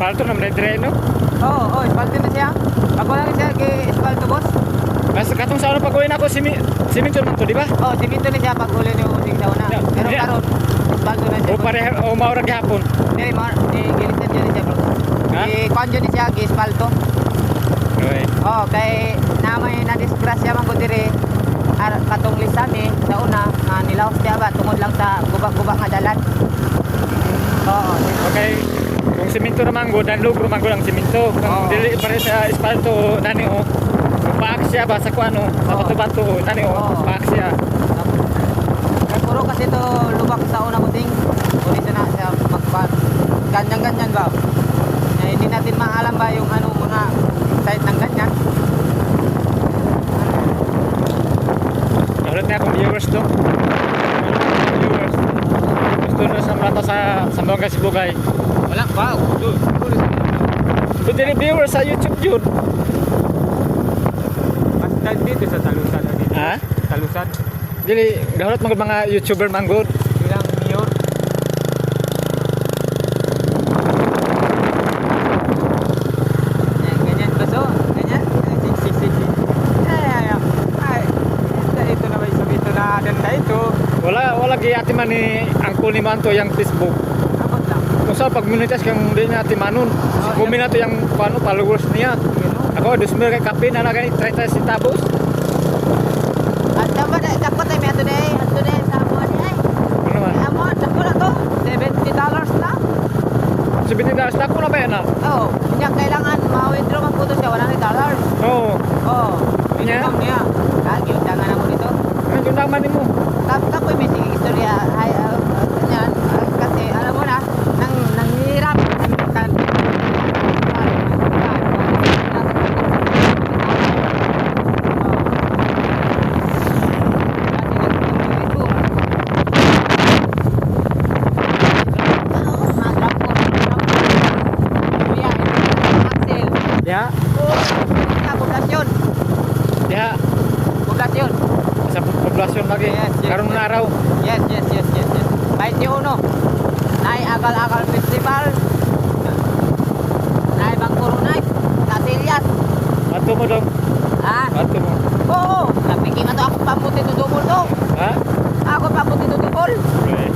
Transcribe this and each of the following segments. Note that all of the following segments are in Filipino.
espalto naman na dire, no? Oo, espalto na siya. Ako lang siya kay espalto, boss. Basta katong sa una pag-uwi na ako, siminto man to, di ba? Oo, simento na siya pag huli niyo using sa una. Yeah. Pero Yeah. karon, espalto na siya. O pare, o maurag gihapon. Dili, gilisan dyan siya, bro. Ha? Kuhan dyan siya, kay espalto. Okay. Oo, kay namay na-disgrasya man ko dire. Katong lisan sa una, nilaos siya ba, tungod lang sa gubak-gubak nga dalan. Oo. Okay. Kung siminto naman go, dan lugro man go lang siminto. Kung Oo. dili pare sa espalto, nani o. Kung paak siya ba sa kuano, sa Oo. bato-bato, nani o, Oo. paak siya. Puro kasi to lubak sa una ko ding. Uri siya na siya magpan. Ganyan-ganyan ba? Hindi natin maalam ba yung ano mga side ng ganyan. Ulit na akong viewers to. Viewers. Gusto na sa mata sa Sambuanga Sibugay. Wala, wow. But dili viewers sa YouTube yun. Basta dito sa Talusan. Ha? Talusan. Dili, gahulot mga YouTuber manggod. Bilang mayor. Ganyan ba so? Ganyan? Ay, ito na ba ito na ganda ito. Wala giyati man ni Angkol ni Manto yung Facebook. Abot lang. Kung sa pag-monetize kang hindi natin manon. Kumi na to yung followers niya. Ako, 2,000 kay kape na ganit 30 centavos. At dapat ay may ato na sa amo ay. Ano man? Amo, dako na to. $70 na. $70 na ako na ba yan na? Oo. Kanya kailangan ma-withdraw man po to siya $100. Oo. Oo. Kanya? Minimum niya. Kagi undangan na mo dito. Ano yung naman mo? Kapoy may sige istorya. Ay, ganyan. Kasi alam mo na, nanghihirap. Ya, Poblasyon. ya. Poblasyon. Sa populasyon lagi. Yes, yes, Karon yes. na araw. Yes. 21. Nay Agal-Agal Festival. Nay Bangkurunay. Kasillas. Bato mo dong. Ha? Bato mo. Oo. Napiki man to ako pamuti to dumol to. Ha? Ako pamuti to dumol. Okay.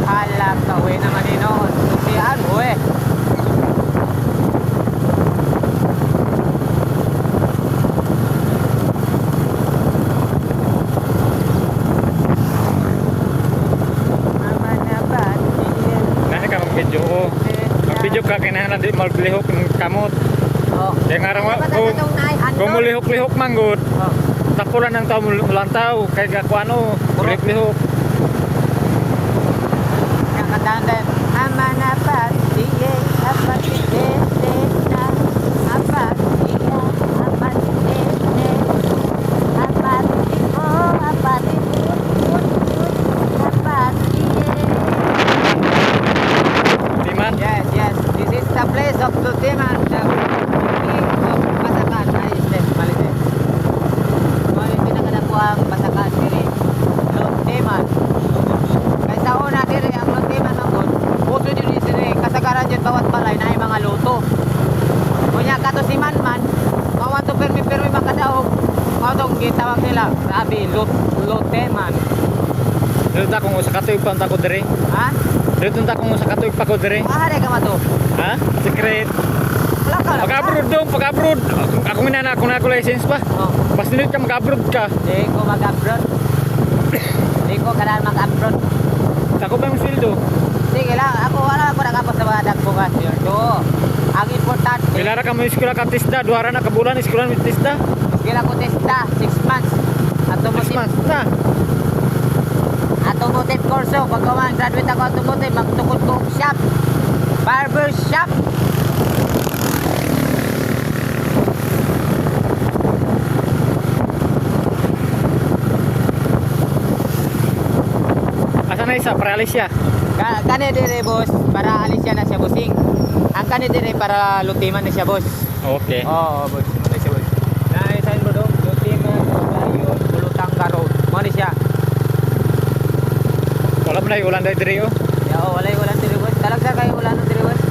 Hala ka, uwi naman ino. Susian, uwi. Nani ka mag-video ko. Mag-video ka kinahanglan di maglihok ng kamot. Oh. Kaya nga raw Dapat kung itong naihando. kung mulihok-lihok manggod, Oh. tapulan ng tao mulantaw kay gakuano, lihok-lihok. Kakatanda. Ama na patiye, apat tete na, apat iya, apat tete, apat iko, apat ikut, apat iye. Timan. Yes. This is the place of Lutiman, the king of Basakan. Ay, Malite. Mali pinakadapuang Basakan diri. Lutiman. Kaysa una diri ang Lutiman naman. Puto diri sini kasagaran dyan bawat balay na ay mga luto. Kunya kato si Manman, mawan to permi makadaog. Mautong gitawag nila, sabi Lutiman. Dito ta kung sa katuig pa ko dire. Ha? Dito ta kung sa katuig pa ko dire. Ahare ka mato. Ha? Secret. Wala ka lang. Pag-abroad dong, pag-abroad. Ako minana ako na ako license pa. Oh. Basta nito ka mag-abroad ka. Di ko mag-abroad. Di ko kailangan mag-abroad. Ako ba yung field do? Sige lang, ako wala ako nakapos sa mga dagbugas yun. So, ang importante, Pilara ka mo eskwela ka tisda, duhara na kabulan eskwela mo tisda. kailan ko testa, 6 months. Christmas na. Automotive kurso, pagkawan, graduate ako automotive, magtukod ko shop, barber shop. Asa na isa, paralis siya. Kani dire boss, para alis siya na siya bossing. Ang kani dire para lutiman na siya boss. Okay. Oo, boss. Ano siya, boss? Na-sign mo doon. Lutiman, Bayon, Bulutanga Road. Mo ni siya. Wala mo na ulan dahil dire oh. Ya, wala dire, boss. Talagsa kayo wala no dire, boss.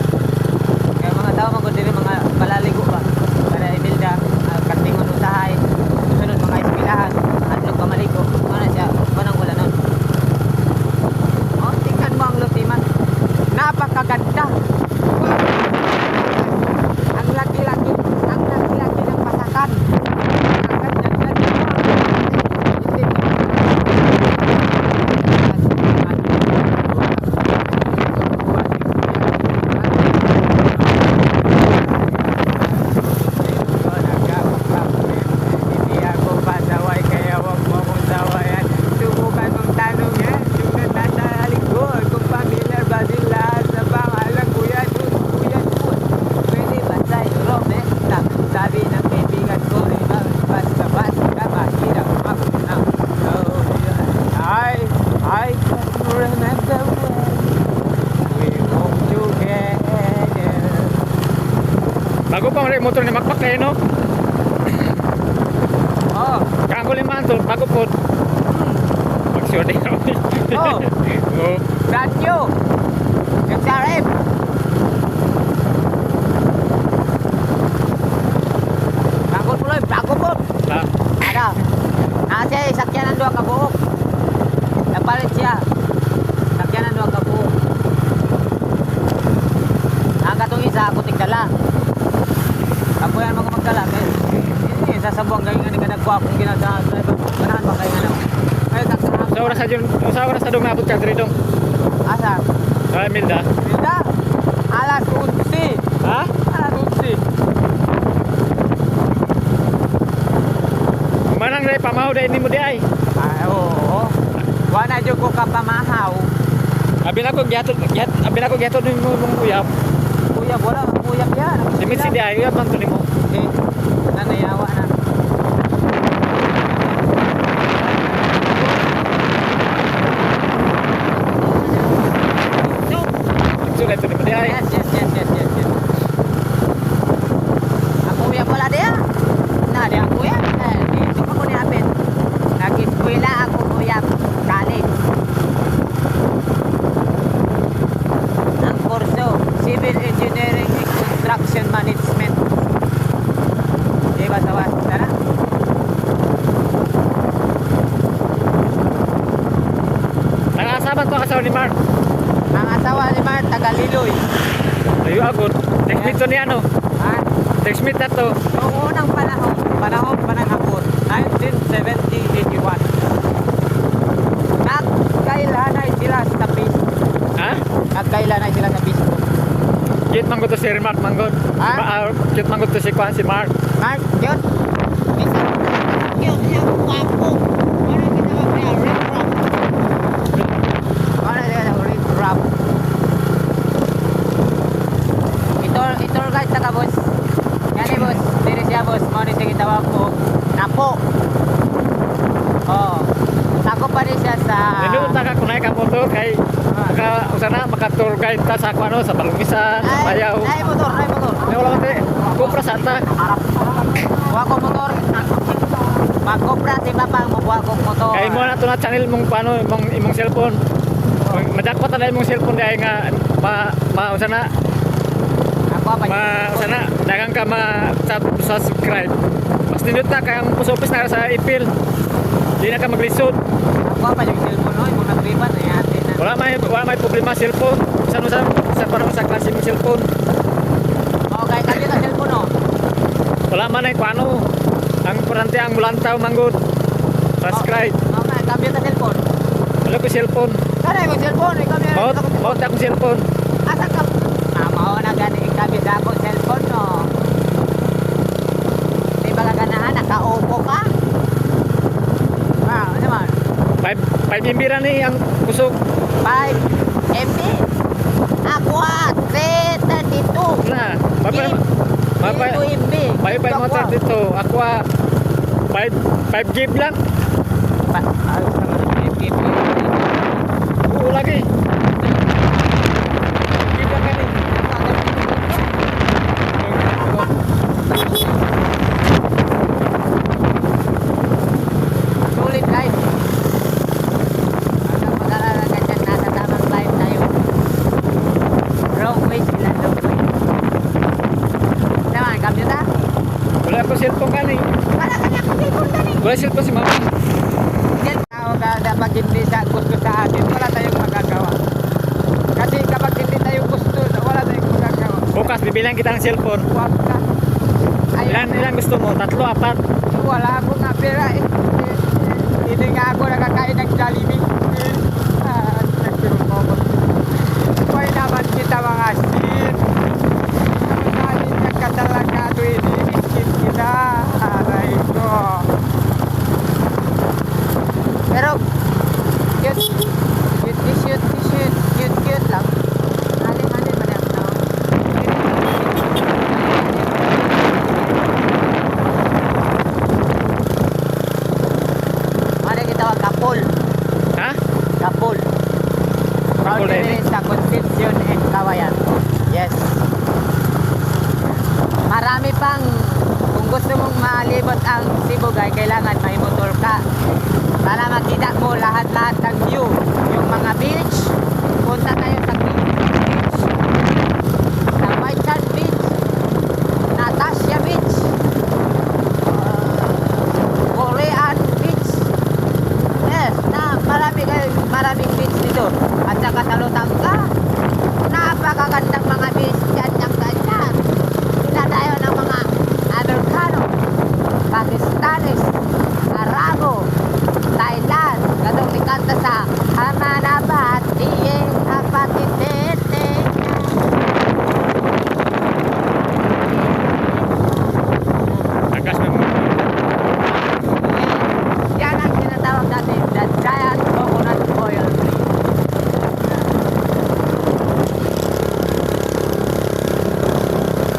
Kaya mga tao din mga palaligo ba. Para ibilda, katingon usahay. Sunod mga espilahan. Adlok ka maligo. Ano siya? Manang wala nun. Oh, tingnan mo ang lutiman. Napakaganda. Ang laki-laki ng pasakan. Ang ganda-ganda. Hindi ako pasaway kaya wag mo akong sawayan. Subukan mong tanong yan. Yung nasa likod. Kung familiar ba sila sa pangalan Kuya Jun, Kuya Jun. Pwede ba sa Romesta? Sabi ng kaibigan ko, basta-basta mahirap mag-unang. I can remember when we walked together. Bago pa ang motor ni Makmak kayo, no? Oh, Kago liman to, bago po. Mag-sure din kami. Oh. Oh. brand new. XRM. Bago po. Na, Ada. Nasa sakyanan dua ka buhok. Napalit siya. Sakyanan dua ka buhok. Ang katong isa ako tigdala. Ako yan mga magdala. Ini sa sabuang galing nga nga nagkuha akong ginasa. Ganahan ba kayo nga na? Ay, kakahap. sa oras sa dong nabot ka diri dong. Asa? Sa Milda. Hilda? Alas 11. Ha? Alas 11. Manang ray pamahaw dai nimo di ay. Ay, oo. Wala dyan ko kapamahaw. Abi na ko gihatod nimo mong uyab. Kuya, wala. Kuya yan. Dimit si di ay uyab man to nimo. Eh, nanayawa na. Sulit to nimo di ay. Yes. Ang kuya pala dia. Na, dia ang kuya. Dito pa ko niapin. Nag-eskwela ako kuya. College. Ang kurso, Civil Engineering and Construction Management. Diba sa wasta na? Nangasaban to kasaw ni Mark. Ang asawa ni Mar, Tagaliloy. Ayo agot. Next meet to ni ano? Ha? Next meet na to. Noong unang panahon pa ng hapon, 1970-81. Nagkailanay sila sa Facebook. Ha? Nagkailanay sila sa Facebook. Kit manggot to si Mark manggot. Ha? Kit manggot to si Kwan si Mark. Mark, yun. Isa. Yun, wapo. Ano kita ba kaya? Red Rock. Ano kita ba? Red Rock. Ito guys, taka boss. Yan eh boss. Diri siya boss. Muna siya gitawag ko. Napo. Oh. Ako pa rin siya sa... Nindot na ka kunay ka motor kay usana maka-tour guide ta sa ano sa Balungisan, sa Bayaw. Ay, motor. Ay wala ka te. Kupra santa. Buha ko motor. Magkopra si Papa ang mabuha ko motor. Kay mo na to na channel mong paano imong cellphone. Majakpat na imong cellphone dai nga usana Ako pa. usana dagang ka subscribe. Mas nindot na kay ang post office na sa ipil. Di na ka maglisod. Ako pa yung cellphone no, yung nagriban ay atin na. Wala may problema cellphone. Sa parang sa klase mong cellphone. Okay, kali ka cellphone no. Wala man ay kuano. Ang kurante ang mulantaw manggod. Subscribe. Okay, kami ka cellphone. Wala ko cellphone. Kana yung cellphone, ikaw na. Maot akong cellphone. Asa ka? Mao na gani kami sa akong cellphone no. Di ba ganahan nakaupo ka? Ah, ano man? 5 imbira ni ang kusog. 5 MB. Ako 332. Na. Mapay 2 MB. Mapay mo dito. Ako 5 gig lang. Ayos naman ang MB. Oo lagi. Gig lang kani. Sulit guys. Hanggang mag-alala ka dyan, nasa tamang live tayo. Wrong way sila, wrong way. Wala cellphone si mama. Kapag hindi sa gusto sa atin, wala tayong magagawa. Kasi kapag hindi tayo gusto, wala tayong magagawa. Bukas, bibilang kita ng cellphone. Huwag ka. Ilan gusto mo? 3, 4? Wala ako nga pera eh. Hindi nga ako nakakain ng Jollibee. Nagtulong mo ako. Hoy naman kita mga sin. Masalit nagkatalagado iniisip kita. Aray ko. Pero, cute lang. Halin man ang tao. Mari kita wag kapul. Ha? Kapul. Kapul na yun? Sa Concepcion and Kawayan. Yes. Marami pang, kung gusto mong malibot ang Sibugay, kailangan may motor ka. Para makita mo lahat-lahat ng view. Yung mga beach, punta tayo sa beach. Sa White Sand Beach, Natasha Beach, Korean Beach. Yes, maraming beach dito. At saka sa Lutangka, napakagandang mga beach dyan ng ganyan. Sila tayo ng mga Amerikano, Pakistanis, Arabo, Thailand, katong ikanta sa Hamanabat, iyeng apatitete. Agas mo. Yan ang tinatawag natin, the giant coconut oil tree.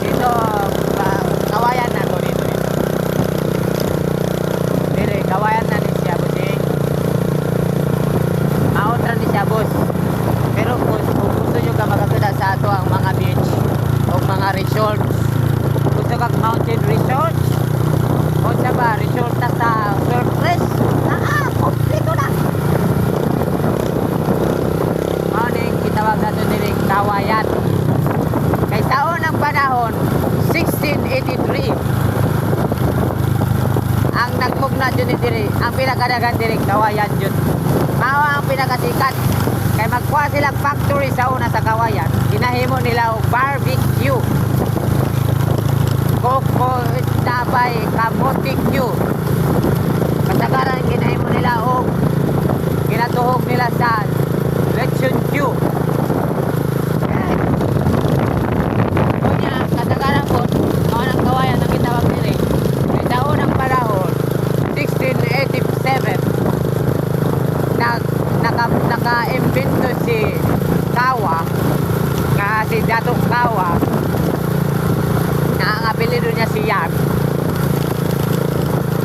Dito, kawayan na to dito. Dire, kawayan na ni siya, boss eh. Maotra ni siya, boss. Pero kung gusto nyo ka makakita sa ato ang mga beach o mga resorts, gusto ka mountain resorts, o siya ba, resort na sa surface, kompleto na. Morning, kitawag na ito niling kawayan. Kay taon ng panahon, 1683. Ang nagmugna dyan ni diri, ang pinakadagan diri kawayan dyan. Mawa ang pinakasikat. Kay magkuha silang factory sa una sa kawayan. Ginahimo nila og barbecue. Coco, tabay, kamoting Q. Kasagaran ginahimo nila og ginatuhog nila sa lechon Q. Kunya, kasagaran po, noon ang kawayan ang gitawag nila. May taon ng panahon, 1687. Naka-invento si Kawa, nga si Datong Kawa, na ang apelido niya si Yan.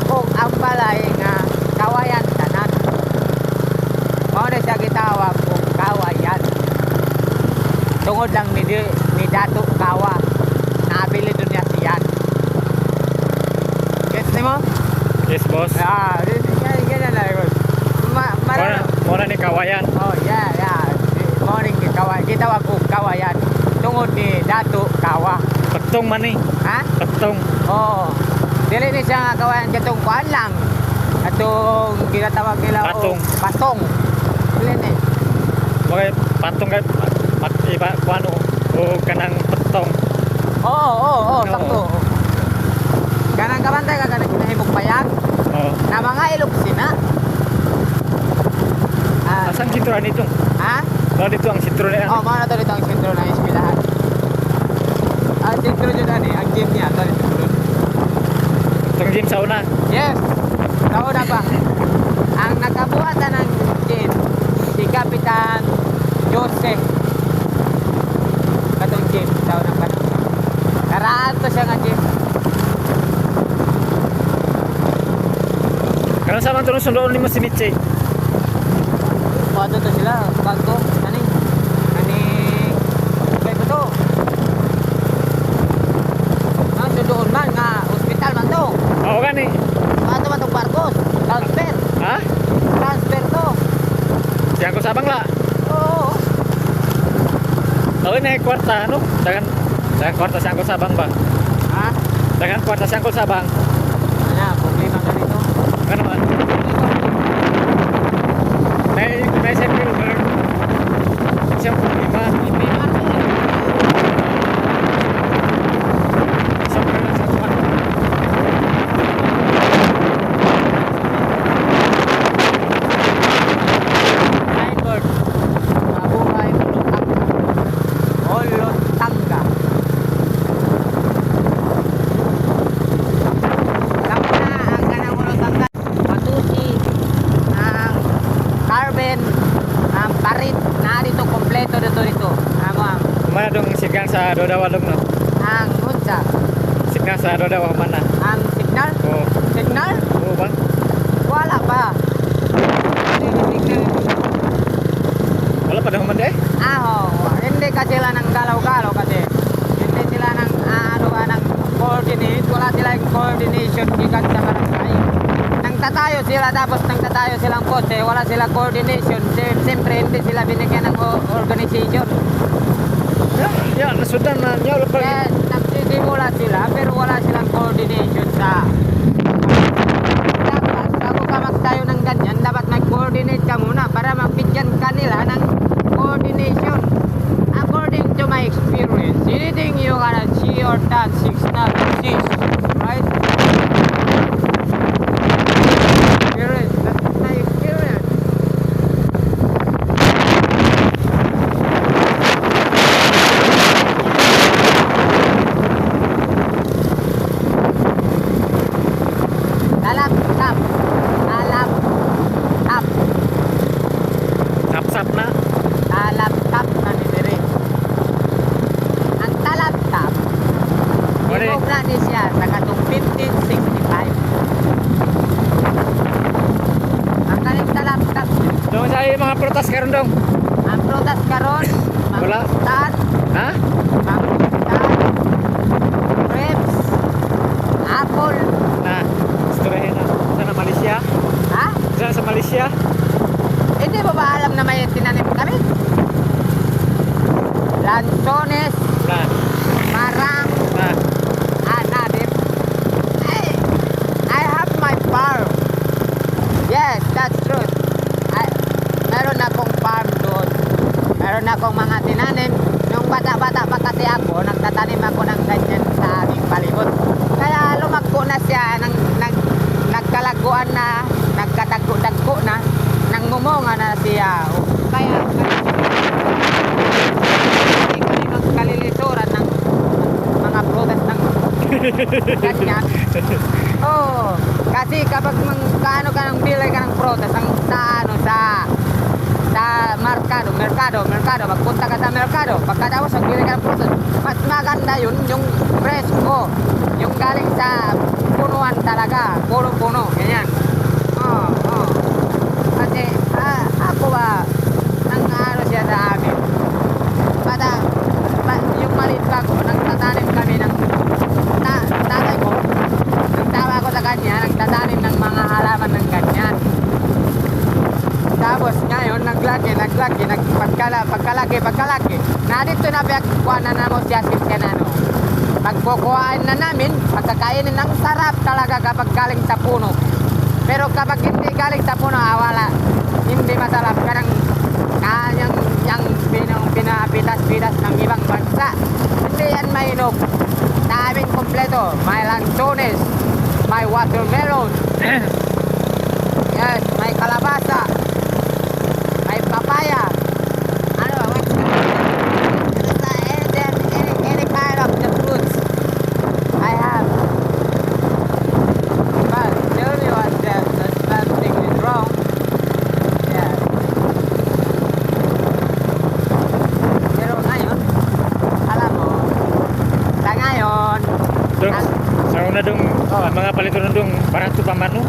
Kung ang balay nga kawayan tanan. Mao na siya gitawag kung kawayan. Tungod lang ni Dato Kawa, na apelido niya si Yan. Gets ni mo? Yes, boss. Ganyan na boss. Muna ni kawayan. Oh, yeah. Morning kawayan. Gitawag kung kawayan. Tungod ni Dato Kawa. Patong man eh. Ha? Patong. Oo. Dili ni siya nga kawayan katong kuan lang. Atong ginatawag nila Patong. Patong. Dili ni. Okay, patong kay iba kuano o kanang patong. Oo, sakto. Kanang kabantay ka kanang kinahimog payag Oh. na mga iluksina. Asan sentro nito? Ha? Mao dito ang sentro na yan. Oh, mao na to dito ang sentro ng eskwelahan. Ang sentro dyan ang gym niya, to dito. Itong gym sa una. Yes. Nauna pa. Ang nakabuhatan ng gym, si Kapitan Jose. Katong gym, taon ng panahon. Karaan to siya nga gym. Karang sa man tunong sundoon ni mo si Mitche. Pato to sila, bago, ani, okay ba to? Doon man nga, hospital man to. Oo gani. Pato man tong barkos, transfer. Ha? Transfer to. Diyan ko sabang la. Oo. Oo na kwarta ano? Dagan kwarta sa sabang ba? Ha? Dagan kwarta sa sabang. Ano, problema ka dito? Ano man? May circle bar. Siyang 5. Hindi naman po. Isang pala sa tuwan. Signboard. Mabuhay Olotanga. Olotanga. Kamu na ang kanang Olotanga. Matusi, ang carbon, ang parit, na dito kompleto dito. Ang Mana dong sigang sa Dodawa dong no? ang unsa, Sigang sa Dodawa mana? ang signal, Oh, signal, oh bang? wala pa. Signal. Wala pa naman deh? Hindi kasi sila ng galaw-galaw kasi hindi sila ng ng coordinate, wala silang coordination gikan sa barangay. Nang tatayo sila tapos nang tatayo silang kotse, wala sila coordination. Siyempre hindi sila binigyan ng organization. Ya, sudah na niya wala pa. Kaya nagsisimula sila pero wala silang coordination sa dapat bago ka magtayo ng ganyan, dapat mag-coordinate ka muna para mabigyan ka nila ng coordination. According to my experience, anything you gonna see or touch is not exist, right? Experience, that's my experience. Talap-tap. Talap-tap. Sap-sap na. Talap-tap na ni Dere. Ang talap-tap, Mali. ibog na ni siya sa katong 1565. Ang kaning talap-tap, Dong sa mga protas karon dong. ang prutas karon, Wala. mangustan, Ha? grapes, apple, Na, istoryahin na. Sa Malaysia? ha? Sa Malaysia? Hindi mo ba alam na may tinanim kami? Lanzones, Na, marang, na. nadim. I have my farm. Yes, that's true. Meron akong farm doon. Meron akong mga tinanim. Nung bata-bata pa kasi ako, nagtatanim ako ng ganyan sa aming palibot. Kaya lumagko na siya, nagkalaguan na, nagkatagko-dagko na, nang mumunga na siya. Kaya, hindi kami magkalilisuran ng mga prutas ng ganyan. Oo, kasi kapag kaano ka ng bili ka ng prutas, ang sa merkado, magpunta ka sa merkado, pagkatapos magbili ka ng prutas, mas maganda yun, yung presko, yung galing sa punuan talaga, puno-puno, ganyan. Oo. Kasi, ako ba, nang ano siya sa amin, yung maliit pa ko, nagtatanim kami ng tatay ko, nang tawa ko sa kanya, nagtatanim ng mga halaman ng ganyan. Tapos ngayon, naglaki, pagkalaki. Narito na kuha na mo siya sinkanano. Pagkukuhaan na namin, pagkakainin ng sarap talaga kapag galing sa puno. Pero kapag hindi galing sa puno, wala. Hindi masarap. Karang yung pinapitas-pitas ng ibang bansa. Hindi yan mainog. Daming kompleto. May lanzones, may watermelon, yes, may kalabasa, may papaya. Ano ba? Any kind of the fruits I have. But tell me what something is wrong. Yeah. Pero ngayon, alam mo, sa ngayon, Dong, sa una dong, mga palito na dong, barato pa mano.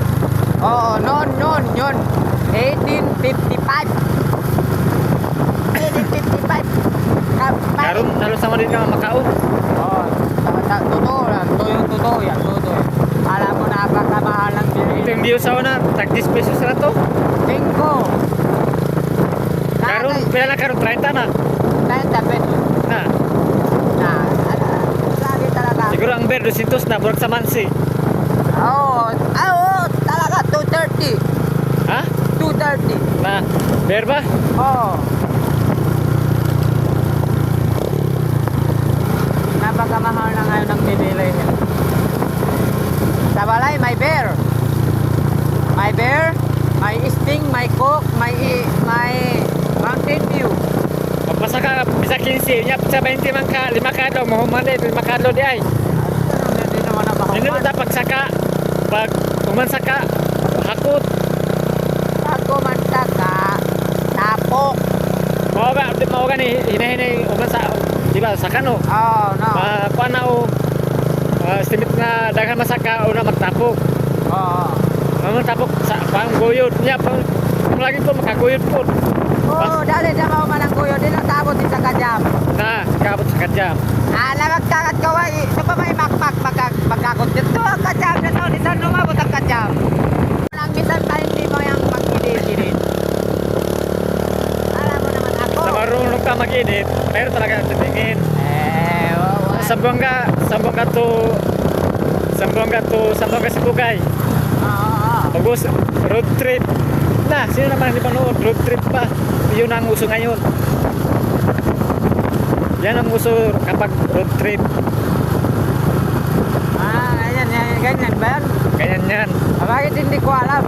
Oo, noon, yun. 1855. 1855. Karon, halos sama din ka makaon. Oo, totoo lang. Totoo yan. Alam mo na napakamahal ng Ito bilhin. yung diyo sa una, tag 10 pesos na to. 5. Karon, pila na karon, 30 na. 30 pesos. Na, Lagi talaga. siguro ang bear, 200 na, burag sa mansi. Oo, talaga. 230 230. Ha? 230. Na, bear ba? Oo. Napakamahal na ngayon ang bibili niya. Sa balay, may bear. May bear, may sting, may coke, may mountain view. Pagpasa ka, bisa 15, nya sa 20 man ka, 5 kadlo, mahuman din, 5 kadlo di ay. Hindi naman Hindi nabahuman. na pagsaka, pag umansaka, hakot. Ako man saka, tapok. Mao ga ni hinahinay umansa, di ba, saka no? Oh, no. Kuan na o, estimate na daghan masaka, una magtapok. Oo. Tapok sa pang guyod niya, lagi po makaguyod po. Oo, dali sa mga manangguyo, di lang tabot sa kajam. Na, kabot sa kadyam. Magkakat ka wa, ito pa may makmak, magkakot dito ang kajam na to, di saan lumabot ang kajam. Walang minsan tayo hindi mo yung magkilid-kilid. Alam mo naman ako. Sa marunong ka mag-edit, pero talaga titingin. Sambong ka si Bugay. Bagus, road trip. Nah, sino naman hindi panood? Road trip pa. Yun ang uso ngayon. Yan ang uso kapag road trip. Ganyan ba yan? Ganyan yan. Bakit hindi ko alam?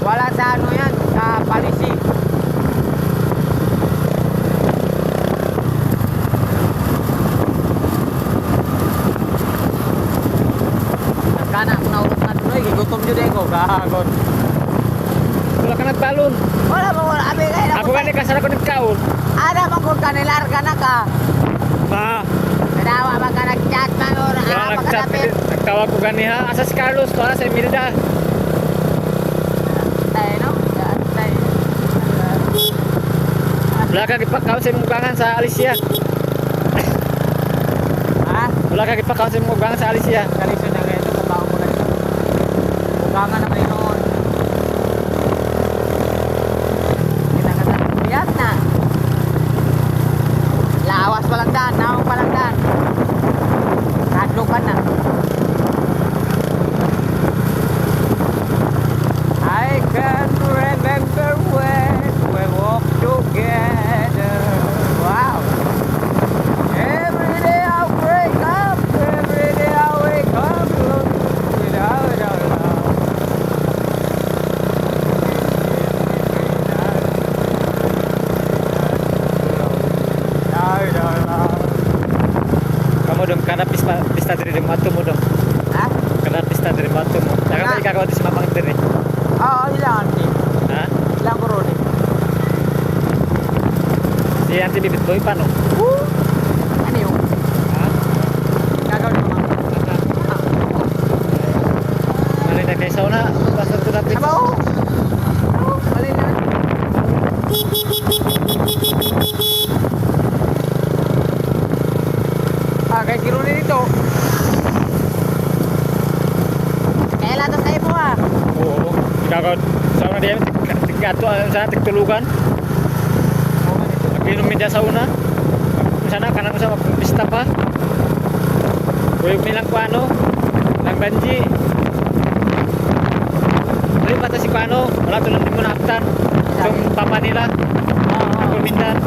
Wala sa ano yan, sa policy. Nagkana ako naulot na tuloy, gigutom nyo din ko, gagon. Wala ka nagbalon. Wala mo, abi kayo na Ako gani kasara ko nagkaon. Ada mo kung kanilarga na ka. Ma, Kadawa ba ka nag-chat man or wala apa ka nagchat. napit? Nagtawag ko gani ha. Asa si Carlos, to sa Emilda. Tayo, no? Tayo. Wala ka gipakaon sa imong ugangan sa Alicia. Ha? Wala ka gipakaon sa imong ugangan sa Alicia. Kalisyo na ngayon, kumaon mo na ito. Bukangan na kayo noon. Kinakatan ng biyak na. Lawas palang daan, naong palang daan. Kadlukan na. I can remember when we walked together. Wow. Every day I wake up, every day I wake up, without a love. Without a love. Kamu dong kada pista diri di matu mo dong. Ha? Kada pista diri matu mo. Daga ba ikaw di si mamang diri. Oo, ilang auntie. Ha? Ilang kuruni. Si Auntie Bibit Boy pa no. Ano yung Ha? gagawin mo? Mali na kay sauna. Basta ko dapat. Sabaw! Balik na. Kay kiruni dito. Kailan to sa imo ah? Oo. Ikaw sauna dia tigato sa tigtulugan. Mag-inom media sauna. Sana kanang sa pista pa. Kuyog nilang kuano. Nang banji. Dali pa si kuano. Wala to lang di mo nakaptan. Yung papa nila. Oo. Kumindan.